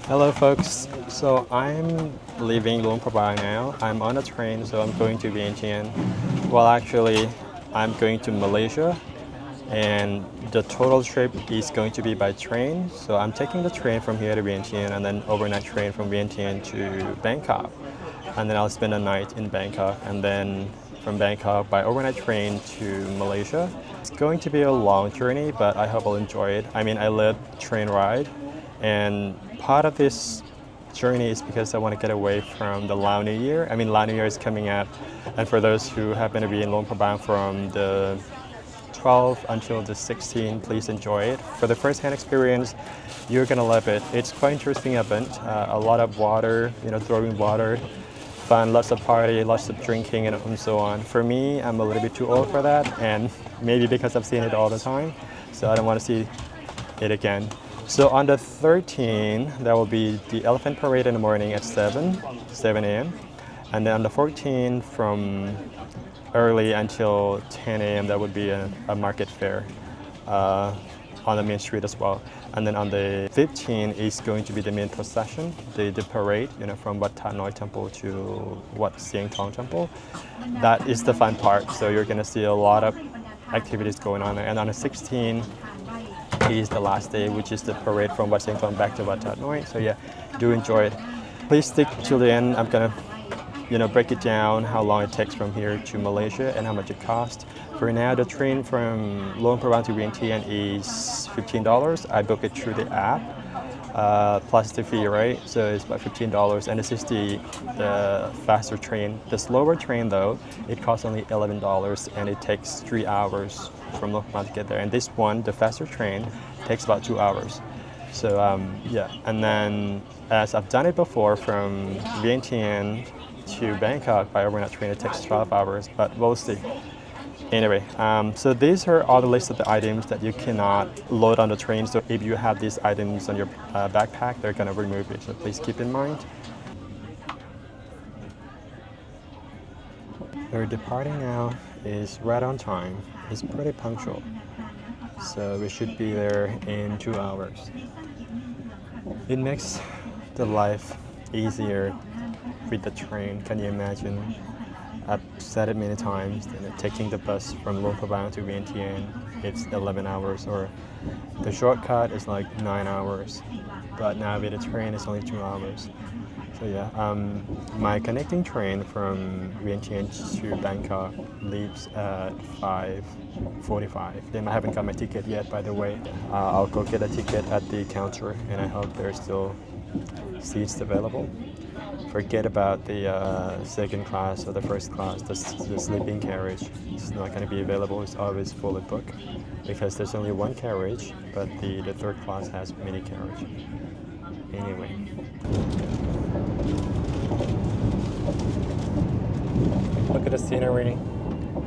Hello folks, so I'm leaving Luang Prabang now. I'm on a train, so I'm going to Vientiane. Well actually, I'm going to Malaysia and the total trip is going to be by train. So I'm taking the train from here to Vientiane and then overnight train from Vientiane to Bangkok. And then I'll spend a night in Bangkok and then from Bangkok by overnight train to Malaysia. It's going to be a long journey, but I hope I'll enjoy it. I mean, I love train ride and part of this journey is because I want to get away from the Lao New Year. I mean, Lao New Year is coming up, and for those who happen to be in Luang Prabang from the 12th until the 16th, please enjoy it. For the first-hand experience, you're gonna love it. It's quite interesting event. A lot of water, throwing water, fun, lots of party, lots of drinking, and so on. For me, I'm a little bit too old for that, and maybe because I've seen it all the time, so I don't want to see it again. So on the 13th, there will be the elephant parade in the morning at 7 a.m. And then on the 14th, from early until 10 a.m., there would be a market fair on the main street as well. And then on the 15th is going to be the main procession, the parade, from Wat That Noi Temple to Wat Sieng Tong Temple. That is the fun part. So you're going to see a lot of activities going on there. And on the 16th, is the last day, which is the parade from Wat Sieng Tong back to Wat That Noi. So yeah, do enjoy it. Please stick till the end. I'm gonna, break it down how long it takes from here to Malaysia and how much it costs. For now, the train from Luang Prabang to Vientiane is $15. I booked it through the app, plus the fee, right? So it's about $15, and this is the faster train. The slower train, though, it costs only $11, and it takes 3 hours from Luang Prabang to get there. And this one, the faster train, takes about 2 hours. So yeah, and then as I've done it before, from Vientiane to Bangkok by overnight train, it takes 12 hours, but we'll see. Anyway, so these are all the list of the items that you cannot load on the train. So if you have these items on your backpack, they're gonna remove it. So please keep in mind. We're departing now. Is right on time. It's pretty punctual. So we should be there in 2 hours. It makes the life easier with the train. Can you imagine? I've said it many times, taking the bus from Luang Prabang to Vientiane, it's 11 hours, or the shortcut is like 9 hours. But now with the train, it's only 2 hours. So yeah, my connecting train from Vientiane to Bangkok leaves at 5:45. Then I haven't got my ticket yet, by the way. I'll go get a ticket at the counter, and I hope there's still seats available. Forget about the second class or the first class, the sleeping carriage. It's not going to be available. It's always fully booked because there's only one carriage, but the third class has mini carriage. Anyway. Look at the scenery.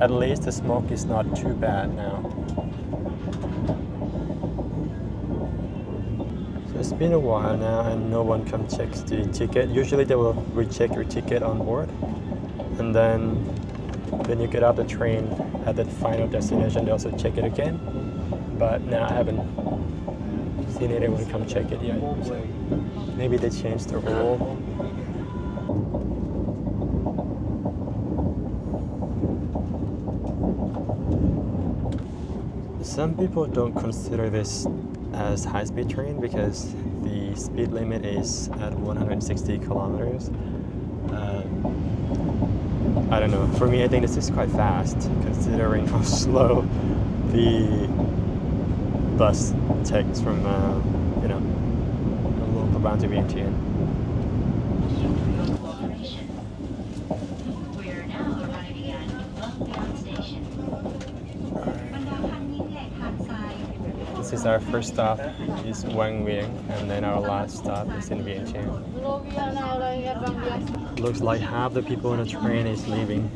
At least the smoke is not too bad now. So it's been a while now and no one comes checks the ticket. Usually they will recheck your ticket on board. And then when you get off the train at the final destination, they also check it again. But now I haven't seen anyone come check it yet. So maybe they changed the rule. Some people don't consider this as high-speed train because the speed limit is at 160 kilometers. I don't know. For me, I think this is quite fast considering how slow the bus takes from Luang Prabang to Vientiane. This is our first stop, is Wang Vieng, and then our last stop is in Vientiane. Looks like half the people on the train is leaving.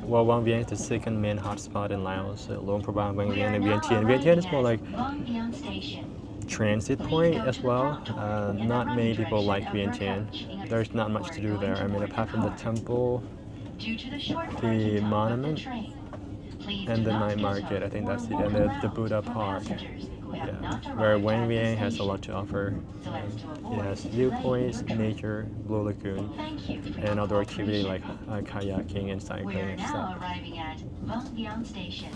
Well, Wang Vieng is the second main hotspot in Laos. Luang Prabang, Wang Vieng, and Vientiane. Vientiane is more like transit point as well. Not many people like Vientiane. There's not much to do there. I mean, apart from the temple, the monument, and the night market. I think that's it, and the Buddha Park. where Vientiane has a lot to offer. It has viewpoints, nature, Blue Lagoon, and outdoor activity like kayaking and cycling and stuff. Now arriving at Vientiane Station.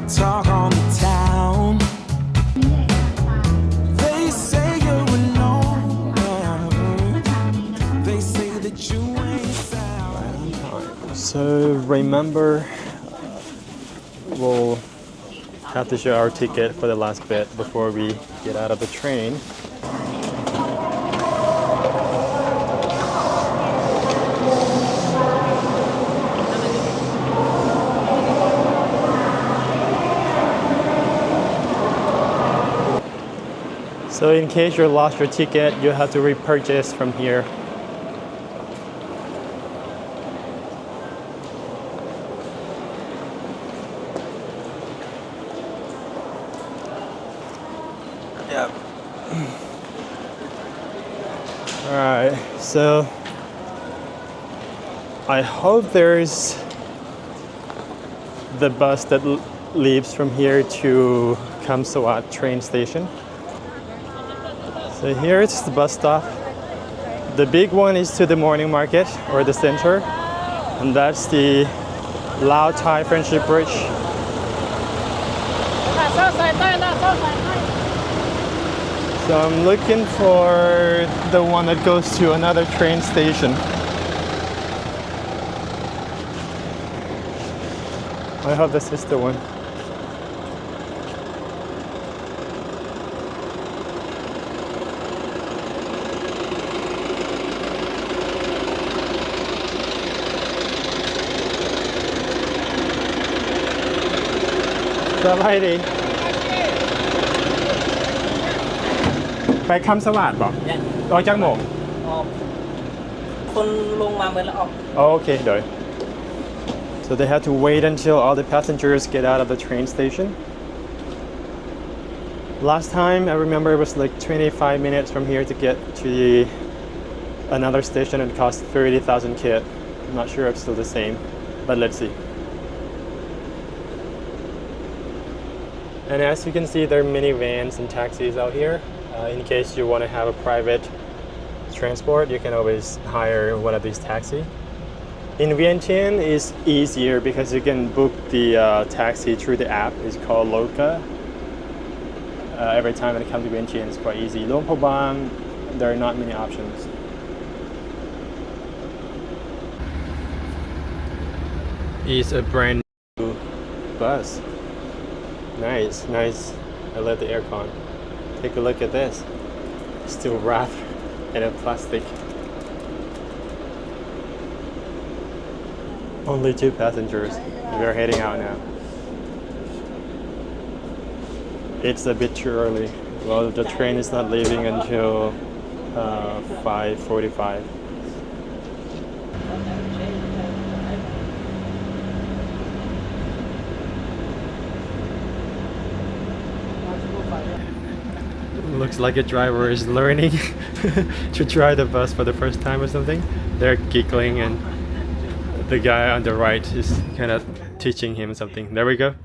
Talk on the town. They say you're alone. They say that you ain't sound. So remember, we'll have to show our ticket for the last bit before we get out of the train. So in case you lost your ticket, you have to repurchase from here. Yep. All right, so I hope there's the bus that leaves from here to Kamsawat train station. So here it's the bus stop. The big one is to the morning market or the center, and that's the Laos Thai Friendship Bridge. So I'm looking for the one that goes to another train station. I hope this is the one. Alrighty. ไปคำสวัสดิ์บอกออกจากโมง คนลงมาเหมือนแล้วออก Okay, เดี๋ยว So they had to wait until all the passengers get out of the train station. Last time I remember it was like 25 minutes from here to get to another station. It cost 30,000 kit. I'm not sure if it's still the same, but let's see. And as you can see, there are minivans and taxis out here. In case you want to have a private transport, you can always hire one of these taxis. In Vientiane, it's easier because you can book the taxi through the app. It's called Loca. Every time when it comes to Vientiane, it's quite easy. Luang Prabang, there are not many options. It's a brand new bus. Nice, nice. I love the aircon. Take a look at this. It's still wrapped in a plastic. Only 2 passengers. We're heading out now. It's a bit too early. Well, the train is not leaving until 5:45. Looks like a driver is learning to drive the bus for the first time or something. They're giggling and the guy on the right is kind of teaching him something. There we go.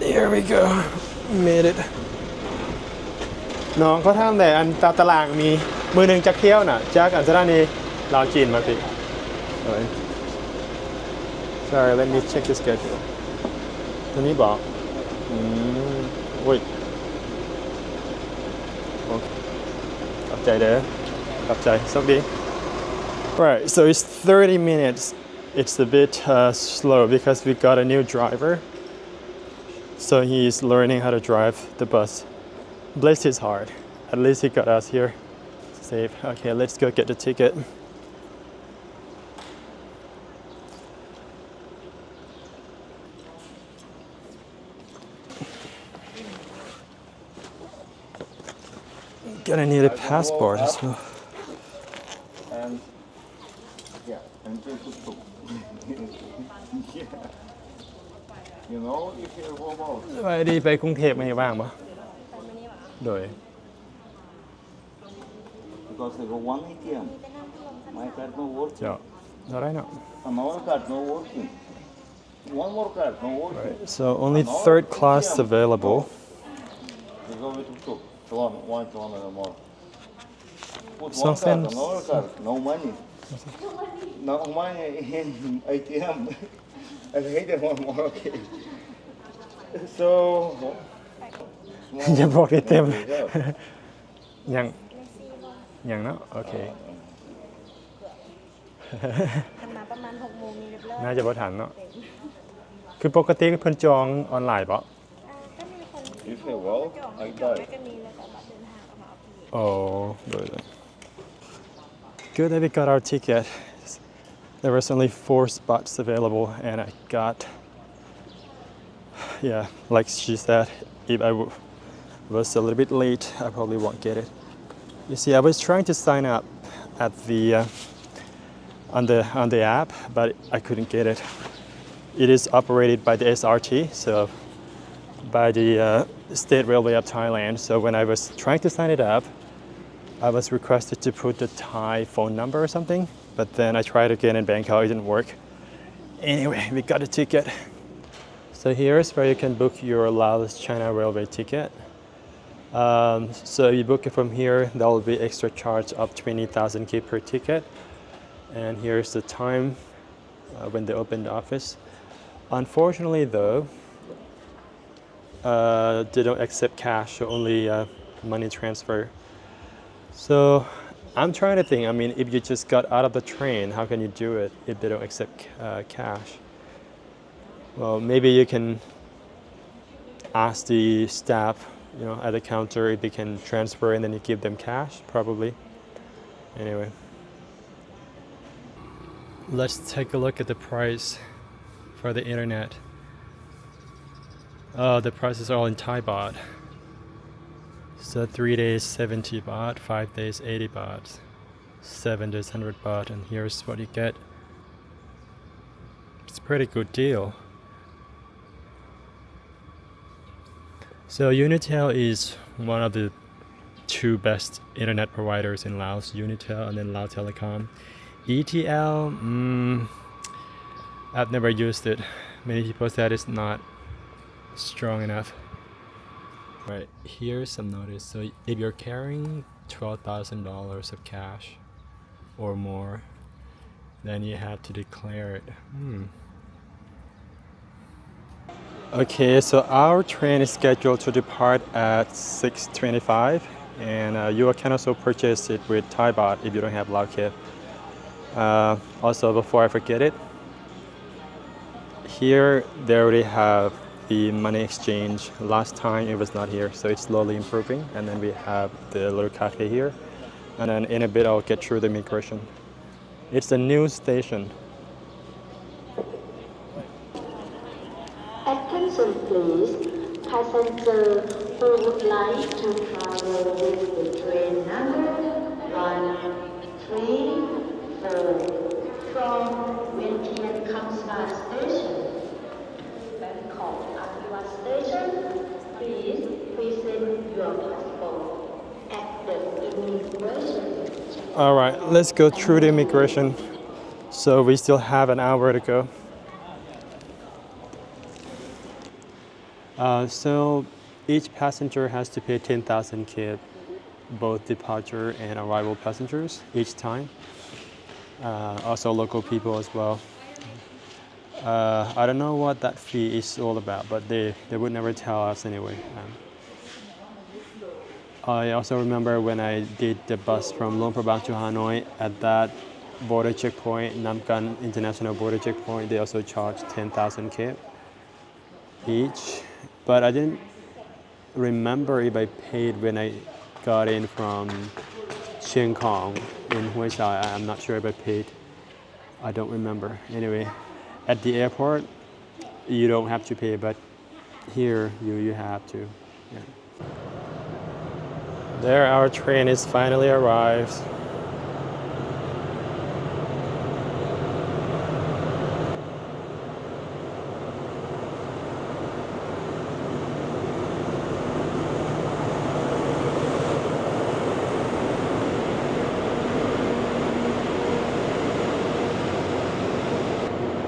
There we go. Made it. น้องเขาทำแต่อันตารางมีมือหนึ่งจักเที่ยวน่ะจากอันสถานีลาวจีนมาสิ Sorry, let me check the schedule. ตัวนี้บอกอุ้ยขอบใจเด้อขอบใจโชคดี Right, so it's 30 minutes. It's a bit slow because we got a new driver. So he's learning how to drive the bus. Bless his heart. At least he got us here safe. Okay, let's go get the ticket. Gonna need a passport as well. And yeah, and take a took. You know, if you go out, ไปดีไปกรุงเทพมีบ้างปะโดย because they go one ATM, my card no working, เดี๋ยวเราได้เนาะ another card no working, one more card no working. Right. So only third class available. You go with took. One and more. Put So one card, since- another card, no money. No money in ATM. I hate it one more, okay. So, อย่าบอกได้เต็ม ยังยังเนาะโอเค ทำมาประมาณ6 โมงนี้เรียบร้อย น่าจะบ่ทันเนาะคือปกติเพิ่นจองออนไลน์ปะ ก็มีคน if they walk, จอง I จอง die. แล้วก็มีแล้วก็บัตรเดินทางออกมาเอาที่ อ๋อโดยเลย Good that we got our ticket. There was only 4 spots available and I got yeah, like she said, if I was a little bit late, I probably won't get it. You see, I was trying to sign up at the on the app, but I couldn't get it. It is operated by the SRT, so by the State Railway of Thailand. So when I was trying to sign it up, I was requested to put the Thai phone number or something, but then I tried again in Bangkok, it didn't work. Anyway, we got a ticket. So here's where you can book your Laos China Railway ticket. So if you book it from here, there will be extra charge of 20,000 K per ticket. And here's the time when they open the office. Unfortunately though, they don't accept cash, so only money transfer. So I'm trying to think, I mean, if you just got out of the train, how can you do it if they don't accept cash? Well, maybe you can ask the staff, you know, at the counter if they can transfer and then you give them cash, probably. Anyway. Let's take a look at the price for the internet. Oh, the prices are all in Thai baht. So 3 days 70 baht, 5 days 80 baht, 7 days 100 baht, and here's what you get. It's a pretty good deal. So Unitel is one of the 2 best internet providers in Laos, Unitel and then Lao Telecom. ETL, I've never used it. Many people said it's not strong enough. Right, here's some notice. So if you're carrying $12,000 of cash or more, then you have to declare it. Okay, so our train is scheduled to depart at 6:25, and you can also purchase it with Thai baht if you don't have Lao Kip. Also, before I forget it, here they already have the money exchange. Last time it was not here, so it's slowly improving. And then we have the little cafe here, and then in a bit I'll get through the immigration. It's a new station. Attention please, passenger who would like to travel with the train number 134 from Vientiane Station, Bangkok Arriva Station, please present your passport at the immigration. All right, let's go through the immigration. So we still have an hour to go. So each passenger has to pay 10,000 kip, both departure and arrival passengers each time. Also local people as well. I don't know what that fee is all about, but they would never tell us anyway. I also remember when I did the bus from Luang Prabang to Hanoi, at that border checkpoint, Nam Can International Border Checkpoint, they also charged 10,000 kip each. but I didn't remember if I paid when I got in from Chiang Kong in Hue Chai. I'm not sure if I paid. I don't remember. Anyway, at the airport, you don't have to pay, but here you have to. Yeah. There, our train is finally arrived.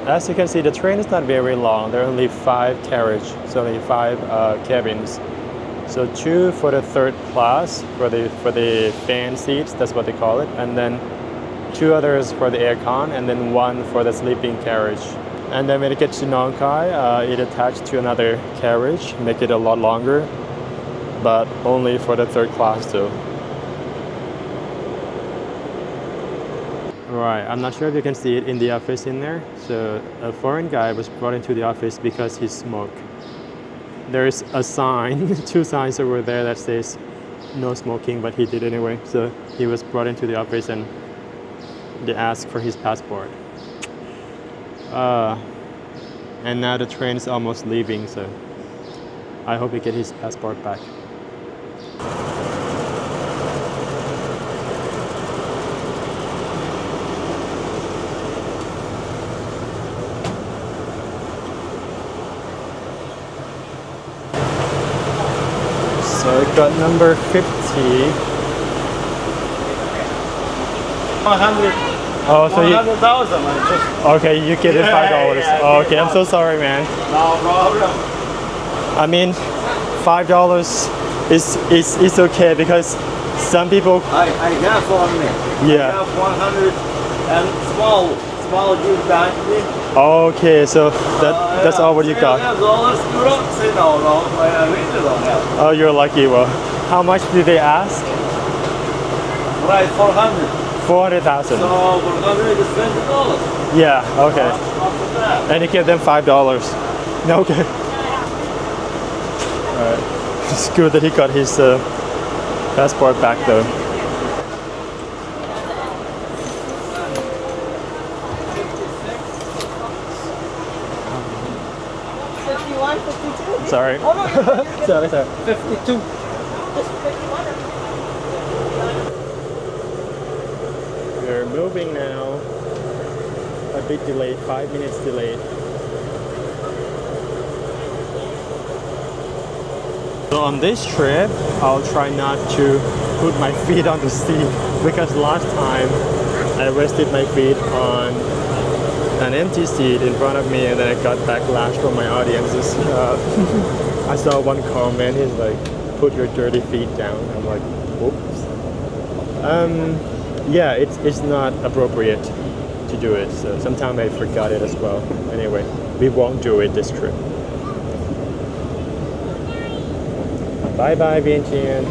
As you can see, the train is not very long. There are only 5 carriages, so only 5 cabins. So 2 for the third class, for the fan seats, that's what they call it, and then 2 others for the aircon, and then 1 for the sleeping carriage. And then when it gets to Nong Khai, it attached to another carriage, make it a lot longer, but only for the third class though. Right, I'm not sure if you can see it in the office in there. So a foreign guy was brought into the office because he smoked. There's a sign, 2 signs over there that says no smoking, but he did anyway. So he was brought into the office and they asked for his passport. And now the train is almost leaving, so I hope he gets his passport back. So I got number 50. 100. Oh, so you 100,000. okay? You get it $5. Yeah, Okay, I'm so sorry, man. No problem. I mean, $5 is okay because some people. I have for me. Yeah. I have 100 and small juice behind me. Okay, so that's all what you got. $3 you don't say no. I really don't have. Oh, you're lucky. Well, how much did they ask? Right, 400. 400,000. So 400 is $20. Yeah. Okay. After that. And you give them $5. Okay. Alright. It's good that he got his passport back though. Sorry. sorry. 52. We're moving now. A bit delayed, 5 minutes delayed. So on this trip, I'll try not to put my feet on the seat because last time I rested my feet on an empty seat in front of me and then I got backlash from my audiences. I saw one comment, he's like, put your dirty feet down. I'm like, oops. Yeah, it's not appropriate to do it. So sometimes I forgot it as well. Anyway, we won't do it this trip. Bye bye, Vientiane.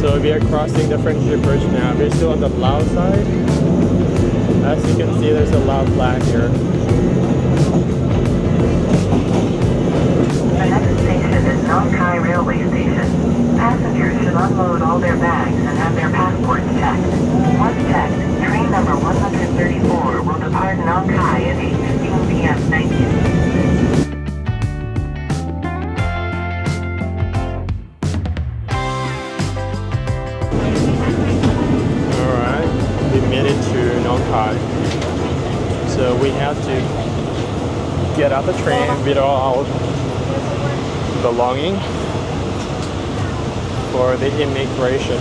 So we are crossing the Friendship Bridge now. We're still on the Laos side. As you can see, there's a Lao flag here. The next station is Nong Khai Railway Station. Passengers should unload all their bags and have their passports checked. Once checked, train number 134 will depart Nong Khai at 8:15 p.m. Thank you. So we have to get out the train with all our belongings for the immigration.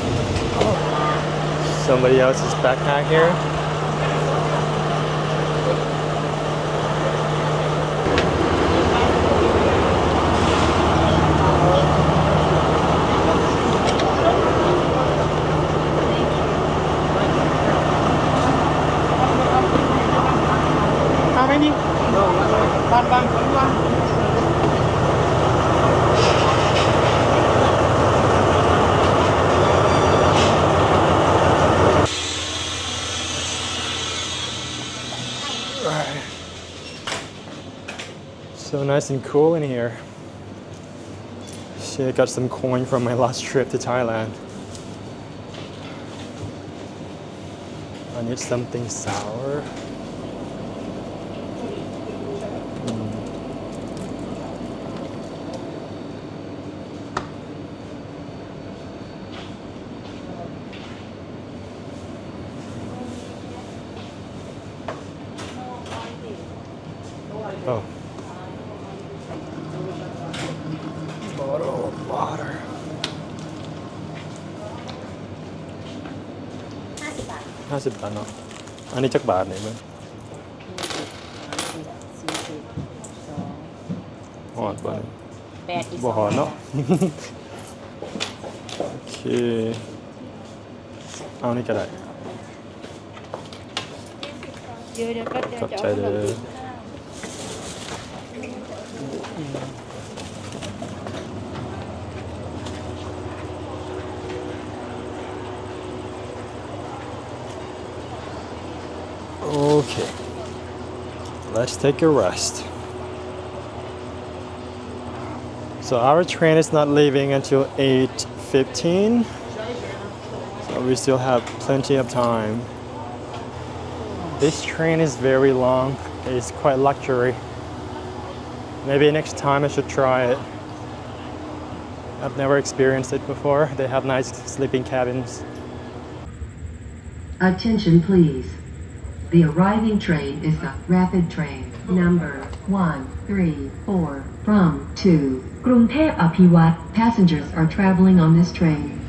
Somebody else's backpack here. Mấy đi. Ban ban cũng ban. So nice and cool in here. Shit, I got some coin from my last trip to Thailand. I need something sour. Oh. Bottle of water. 50 บาทเนาะ อันนี้จักบาทเนี่ยมั้งหอดบ่เนี่ย 8 อีก บ่หอดเนาะ โอเค เอานี่ก็ได้ เดี๋ยวก็จะ ขอบ จะ ใจ เอา เด้อ Okay, let's take a rest. So our train is not leaving until 8:15, so we still have plenty of time. This train is very long. It's quite luxury. Maybe next time I should try it. I've never experienced it before. They have nice sleeping cabins. Attention please. The arriving train is the rapid train number 134 from to Grungthep Apiwat. Passengers are traveling on this train.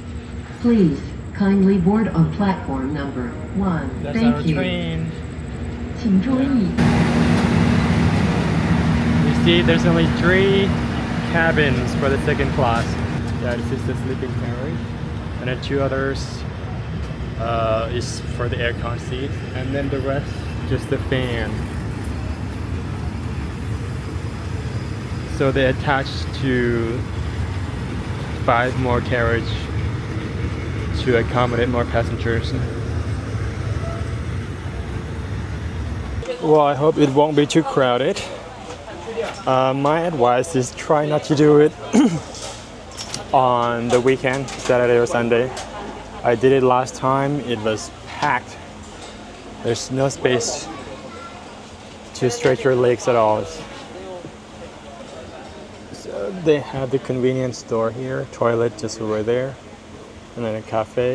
Please kindly board on platform number 1. That's Thank our you. train. 请注意 You see, there's only 3 cabins for the second class. Yeah, this is the sleeping carriage, and then 2 others is for the aircon seat, and then the rest just the fan. So they attached to 5 more carriage to accommodate more passengers. Well, I hope it won't be too crowded. My advice is try not to do it on the weekend, Saturday or Sunday. I did it last time, it was packed. There's no space to stretch your legs at all. So they have the convenience store here, toilet just over there, and then a cafe.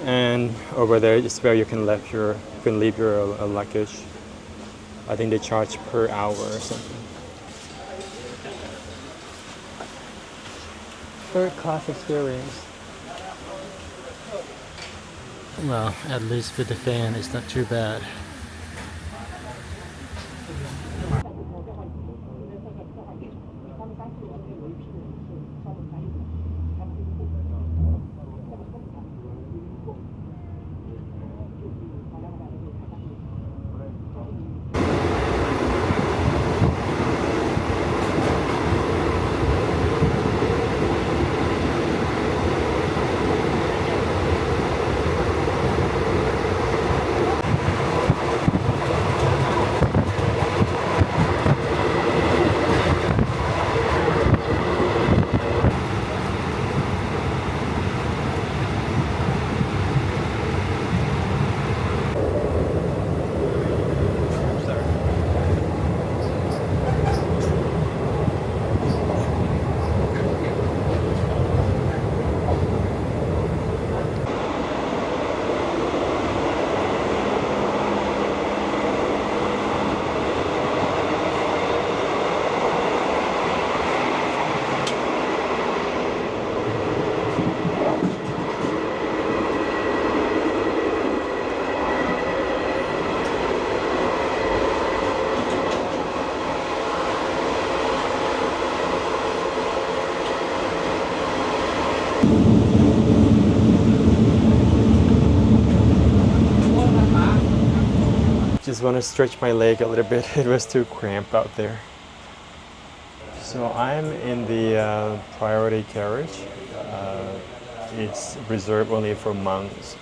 And over there is where you can leave your luggage. I think they charge per hour or something. Third class experience. Well, at least with the fan, it's not too bad. just want to stretch my leg a little bit. It was too cramped out there. So I'm in the priority carriage. It's reserved only for monks,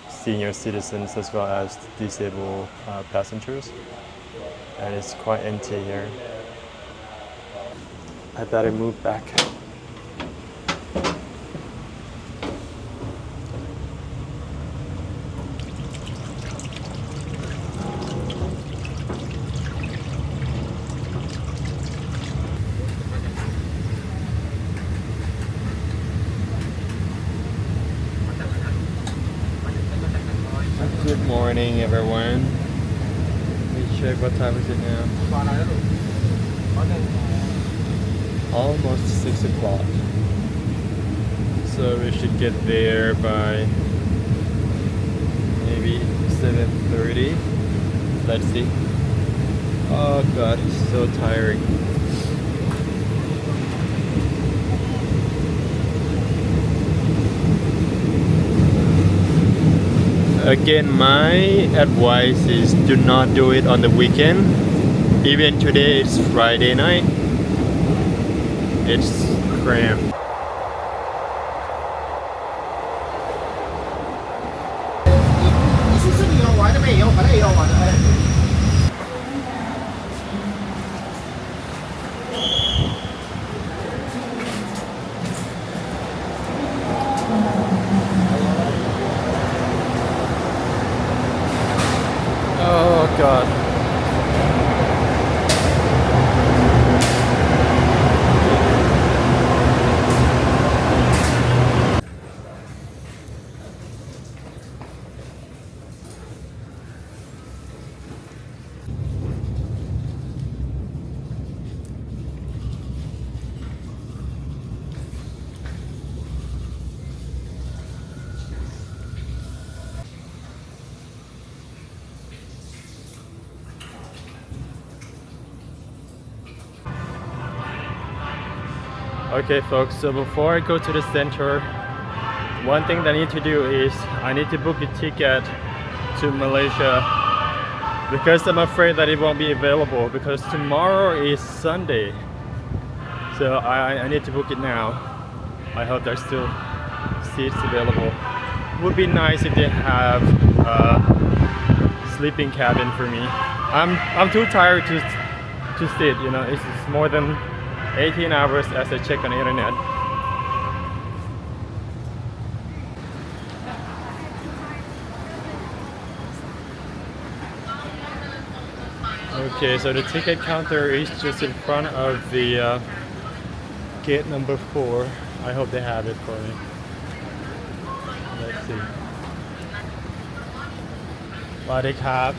senior citizens, as well as disabled passengers. And it's quite empty here. I better move back. Good morning, everyone. Let me check what time is it now. Almost 6 o'clock. So we should get there by maybe 7:30. Let's see. Oh God, it's so tiring. Again, my advice is do not do it on the weekend. Even today it's Friday night. It's cramped. Oh God. Okay folks, so before I go to the center, one thing that I need to do is I need to book a ticket to Malaysia, because I'm afraid that it won't be available because tomorrow is Sunday. So I need to book it now. I hope there's still seats available. Would be nice if they have a sleeping cabin for me. I'm too tired to sit, you know, it's more than 18 hours as I check on the internet. Okay, so the ticket counter is just in front of the gate number 4. I hope they have it for me. Let's see. สวัสดีครับ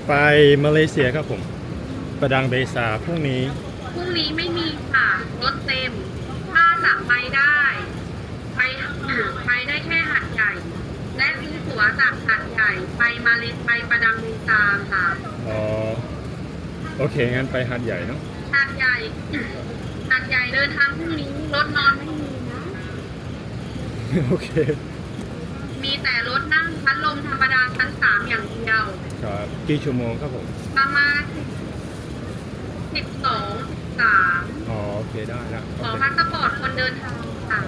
ไปมาเลเซียครับผมประดังเบซาพรุ่งนี้ไม่มีค่ะรถเต็มถ้าจะไปได้ไปได้แค่หาดใหญ่และมีตั๋วจากหาดใหญ่ไปมาเลไปประดังเบซาค่ะอ๋อโอเคงั้นไปหาดใหญ่เนาะหาดใหญ่เดินทางพรุ่งนี้รถนอนไม่มีนะโอเคมีแต่รถนั่งพัดลมธรรมดาชั้น3อย่างเดียวครับกี่ชั่วโมงครับผมประมาณ12-13อ๋อโอเคได้นะขอพาสปอร์ตคนเดินทางค่ะ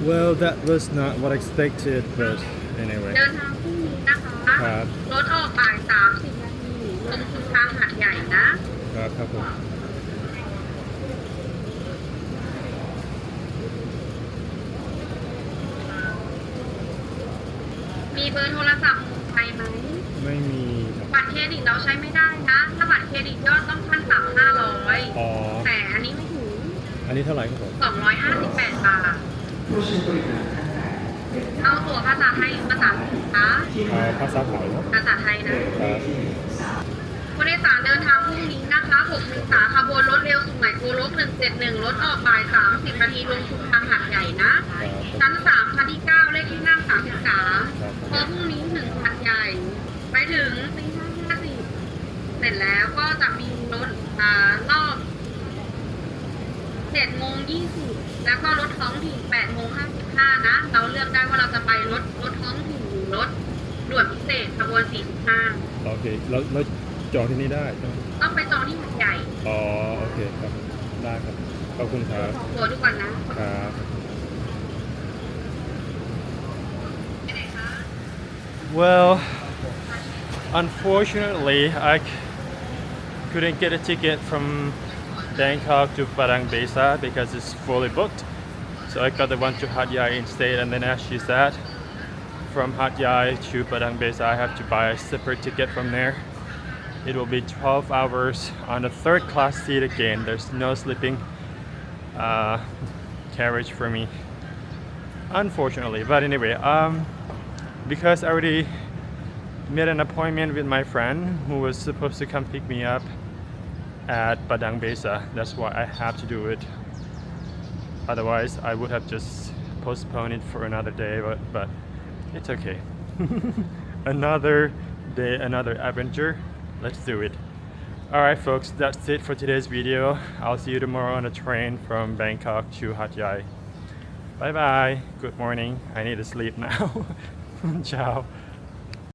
Well, that was not what I expected, but anyway. เดินทางพรุ่งนี้นะคะรถออกบ่าย30 นาทีลงสู่ทางหาดใหญ่นะครับผมมีเบอร์โทรศัพท์ไทยไหมไม่มีบัตรเครดิตเราใช้ไม่ได้นะถ้าบัตรเครดิตยอดต้องขั้นต่ำ500แต่อันนี้ไม่ถึงอันนี้เท่าไหร่ครับผม258 บาทเอาตั๋วภาษาไทยภาษาอังกฤษคะภาษาไทยเนาะภาษาไทยนะผู้โดยสารเดินทางพรุ่งนี้นะคะ6 เมษายนขบวนรถเร็วสุไหงโกลก171รถออกบ่าย30 นาทีลงสู่ทางหาดใหญ่นะชั้น3คันที่9เลขที่นั่ง33พอพรุ่งนี้ถึงหาดใหญ่ไปถึงตี 5:50เสร็จแล้วก็จะมีรถรอบ7:20แล้วก็รถ ท้องถิ่น8โมง55นะเราเลือกได้ว่าเราจะไปรถท้องถิ่นหรือรถด่วนพิเศษขบวน45โอเคแล้วจองที่นี่ได้ใช่ไหม ต้องไปจองที่หัดใหญ่ อ๋อโอเคครับได้ครับขอบคุณครับ ตัวทุกวันนะ ครับ Well, unfortunately, I couldn't get a ticket from Bangkok to Padang Besa because it's fully booked. So I got the one to Hat Yai instead, and then as she said, from Hat Yai to Padang Besa, I have to buy a separate ticket from there. It will be 12 hours on a third class seat again. There's no sleeping carriage for me, unfortunately. But anyway, because I already made an appointment with my friend who was supposed to come pick me up at Padang Besa. That's why I have to do it. Otherwise, I would have just postponed it for another day, but it's okay. Another day, another adventure. Let's do it. Alright folks, that's it for today's video. I'll see you tomorrow on a train from Bangkok to Hat Yai. Bye bye. Good morning. I need to sleep now. Ciao.